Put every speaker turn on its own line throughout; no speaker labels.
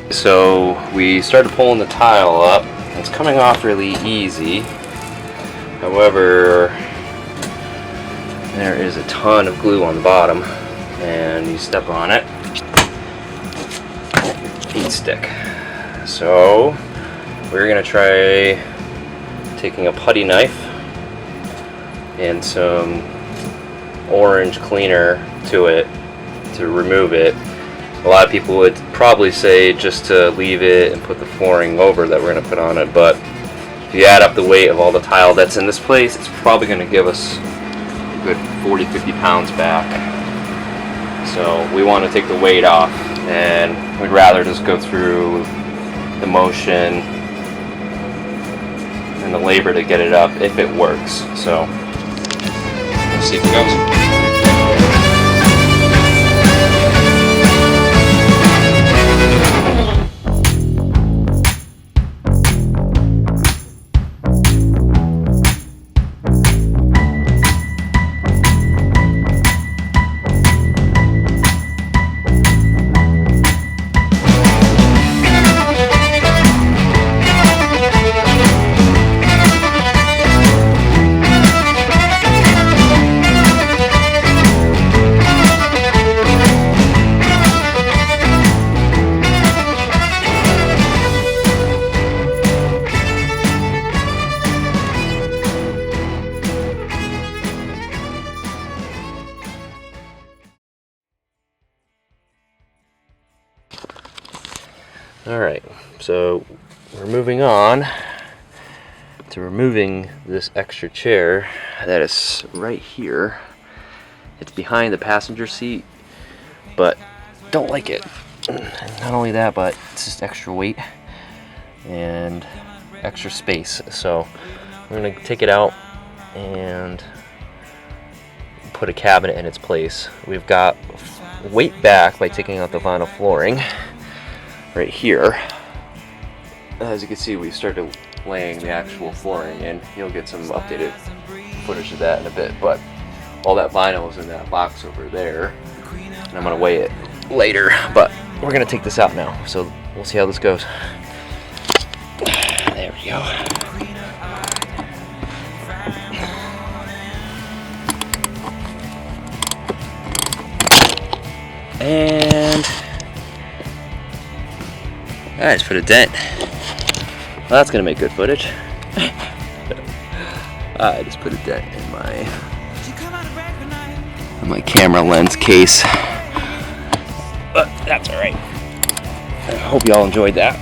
So we started pulling the tile up. It's coming off really easy. However, there is a ton of glue on the bottom, and you step on it, feet stick. So we're gonna try taking a putty knife and some orange cleaner to it to remove it. A lot of people would probably say just to leave it and put the flooring over that we're going to put on it, but if you add up the weight of all the tile that's in this place, it's probably going to give us a good 40-50 pounds back. So we want to take the weight off, and we'd rather just go through the motion and the labor to get it up if it works. So let's see if it goes. Alright, so we're moving on to removing this extra chair that is right here. It's behind the passenger seat, but don't like it. Not only that, but it's just extra weight and extra space. So we're going to take it out and put a cabinet in its place. We've got weight back by taking out the vinyl flooring right here. As you can see, we started laying the actual flooring in. You'll get some updated footage of that in a bit, but all that vinyl is in that box over there, and I'm gonna weigh it later, but we're gonna take this out now, so we'll see how this goes. There we go. And I just put a dent. Well, that's gonna make good footage. I just put a dent in my camera lens case, but that's all right. I hope y'all enjoyed that.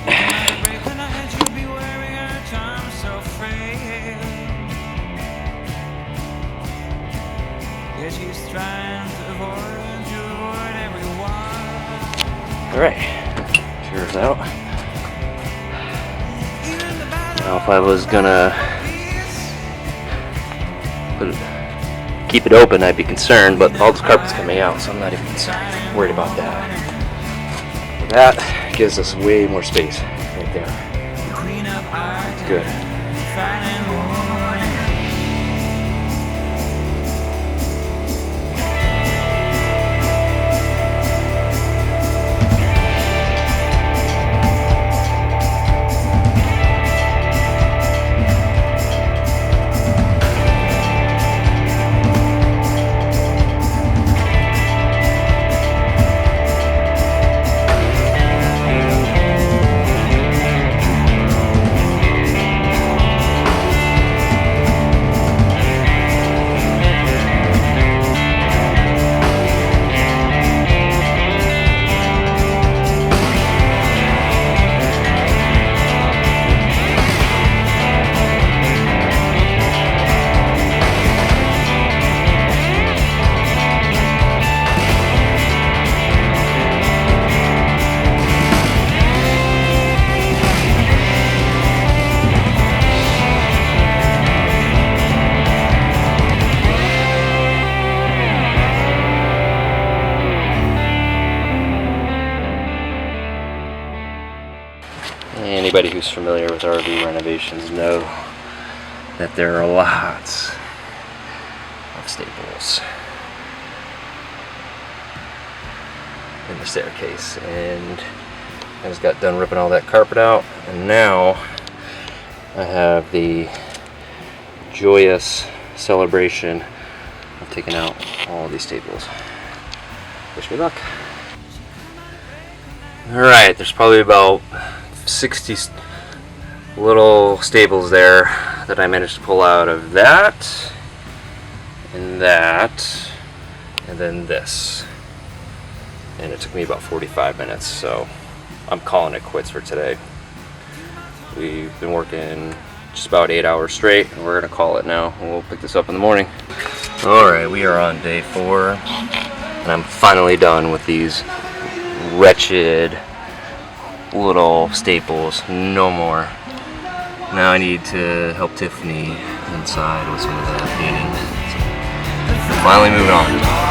All right, cheers out. Now, if I was gonna keep it open, I'd be concerned, but all this carpet's coming out, so I'm not even worried about that. That gives us way more space right there. It's good. Anybody who's familiar with RV renovations know that there are lots of staples in the staircase, and I just got done ripping all that carpet out, and now I have the joyous celebration of taking out all these staples. Wish me luck. Alright, there's probably about 60 little staples there that I managed to pull out of that, and that, and then this. And it took me about 45 minutes, so I'm calling it quits for today. We've been working just about 8 hours straight, and we're gonna call it now, and we'll pick this up in the morning. Alright, we are on day 4, and I'm finally done with these wretched little staples. No more. Now I need to help Tiffany inside with some of that painting. So, finally moving on.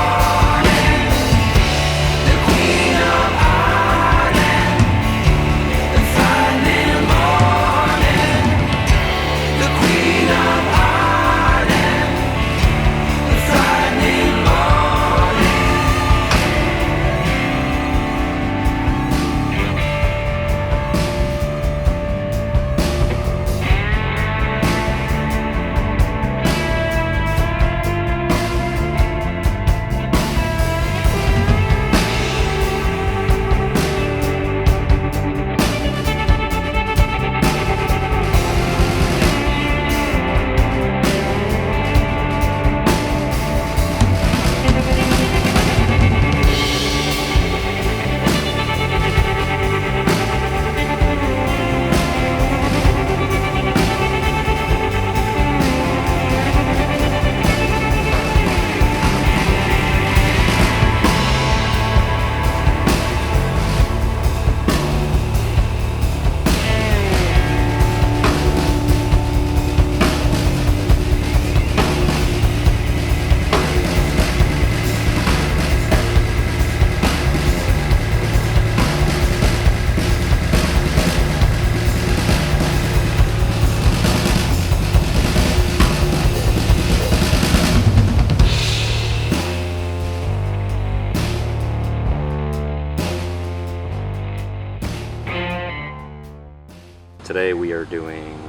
Today we are doing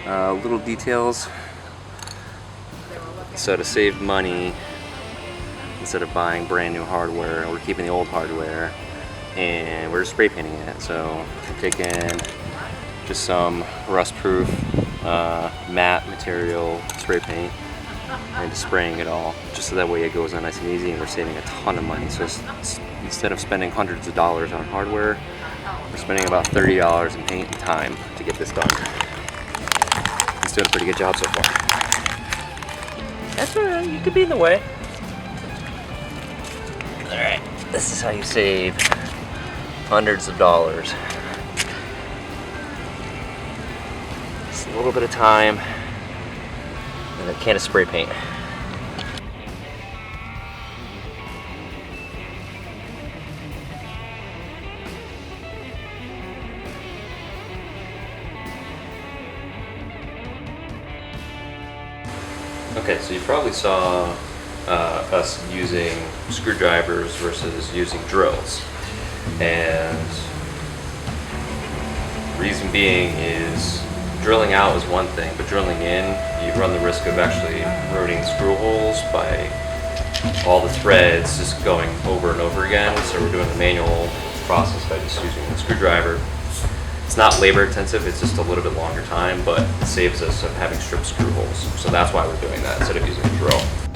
little details. So to save money, instead of buying brand new hardware, we're keeping the old hardware and we're spray painting it. So we're taking just some rust-proof matte material spray paint and just spraying it all, just so that way it goes on nice and easy, and we're saving a ton of money. So instead of spending hundreds of dollars on hardware, we're spending about $30 in paint and time to get this done. He's doing a pretty good job so far. That's alright, you could be in the way. Alright, this is how you save hundreds of dollars. Just a little bit of time and a can of spray paint. Okay, so you probably saw us using screwdrivers versus using drills, and reason being is drilling out is one thing, but drilling in, you run the risk of actually ruining screw holes by all the threads just going over and over again. So we're doing the manual process by just using the screwdriver. It's not labor intensive, it's just a little bit longer time, but it saves us of having strip screw holes. So that's why we're doing that instead of using a drill.